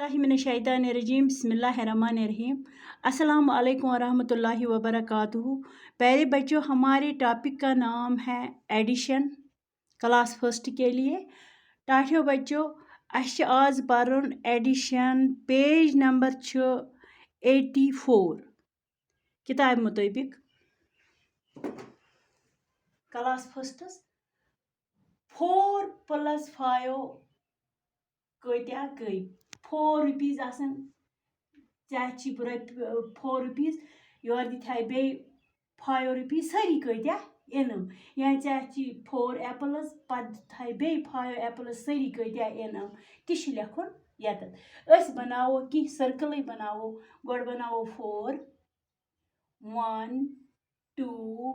बिस्मिल्लाहिमिनश्शैतानिर्रजीम बिस्मिल्लाहिर्रहमानिर्रहीम अस्सलाम वालेकुम वरहमतुल्लाहि वबरकातुहू। प्यारे बच्चों, हमारे टॉपिक का नाम है एडिशन, क्लास फर्स्ट के लिए। टाठियों बच्चों, अश आज पढ़न एडिशन, पेज नंबर 84 किताब मुताबिक। क्लास फर्स्टस 4 + 5 कत्या गई। 4 रुपीज आसन चाची 4 रुपीज योर दिथाई बे 5 रुपीज सारी कत्या इनम। या चाची 4 एप्पल्स पत थाई बे 5 एप्पल्स सारी कत्या इनम ति लेखुन यतत। अस बनावो कि सर्कल बनावो। गोड बनावो 4 1 2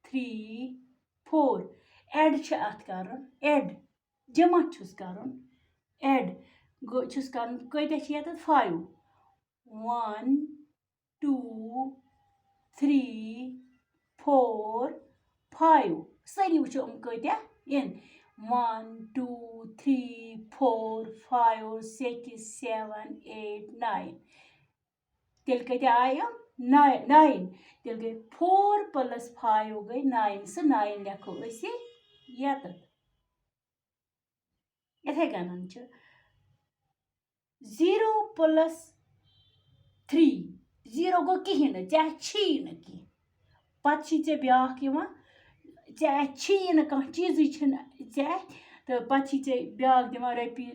3 4 एड छ अत करन। एड जमा छुस करन। एड छुस करन कत्या छ यतत 5 1 2 3 4 5 सारी वुचो कत्या इन 1 2 3 4 5 6 7 8 9 तेल कत्या आय 9 तेल गई 4 + 5 गई 9 सो 9 लेखो अस यतत। इथे कन 0 + 3 0 गो कहें चे छी न कह पत चे ब्या चे कह चीज चे तो पत चे ब्या दिवान रपी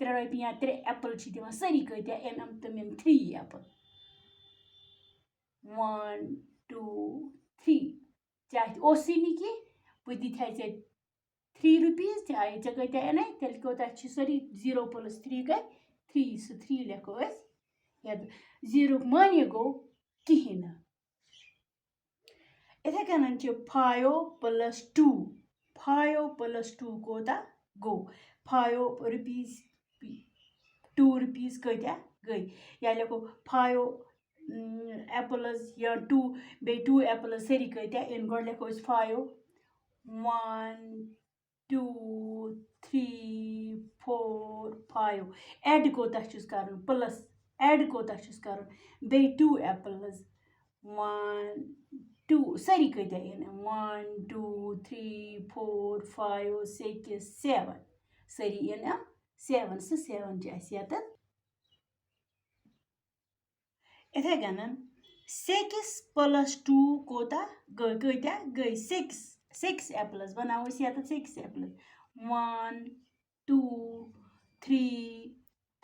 3 रपी या 3 एप्पल दिवान सारी कत्या इनम तम 3 एप्पल 1 2 3 चे ओसी नी कह बह दिथाई चे 3 रुपीज चे कत्या इन तेल कोता सारी 0 + 3 गई 3 सो 3 लेखो अस 0 मानी गो कहें न। इथे कन 5 + 2 5 + 2 कोता गो 5 रुपीज 2 रुपीज कत्या गई। या लेखो 5 एप्पल्स या 2 बे 2 एप्पल्स सारी कत्या इन गोड लेखो 5 1 2 3 4 5 एड कोता छुस करन प्लस एड कोता छुस करन बे 2 एप्पल्स 1 2 सारी कत्या इन 1 2 3 4 5 6 7 सारी इन 7 सो 7 यतत। इथे कन 6 + 2 कोता गई कत्या गई 6 एप्पल्स बनाओ यतत 6 एप्पल्स 1 2 3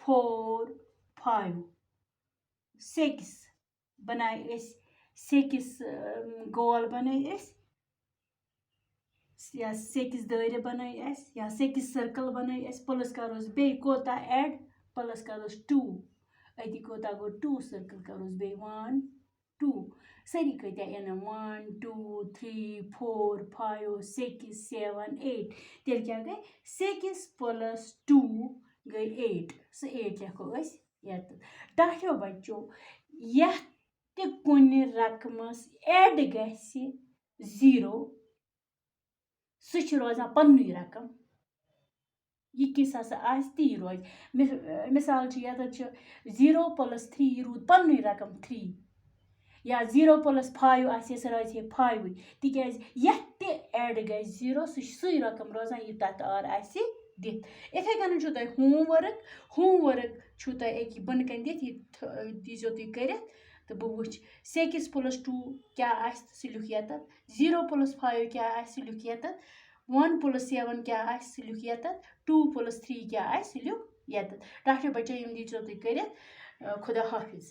4 5 6 बनाए 6 गोल बनाए या 6 दायरे बनाए या 6 सर्कल बनाए प्लस करोस बे कोता एड प्लस करोस 2 अति कोता गो 2 सर्कल करोस बे 1 2 सारी कत्या इन 1 2 3 4 5 6 7 8 तेल क्या गई 6 + 2 गई 8 सो 8 लेखो अस यतत। टाठियों बच्चों, यह कुन रकमस एड गसी 0 सह रोजान पन्नुई रकम। यह किस आस ती रोज। मिसाल यतत 0 + 3 रूद पन्नुई रकम 3 या 0 + 5 आस रोज 5 तिकाज यह एड गई 0 सही रकम रोजान यह तथ आर आस दित। इथे कन होमवर्क छु तह बन कन दित दीजो तुम कर तो बह वुच 6 + 2 क्या सह लिख यतत 0 + 5 क्या सह लिख यतत 1 + 7 क्या सह लिख यतत 2 + 3 क्या सह लिख यतत। टाठियों बच्चों यम दीजो तुम कर। खुदा हाफिज।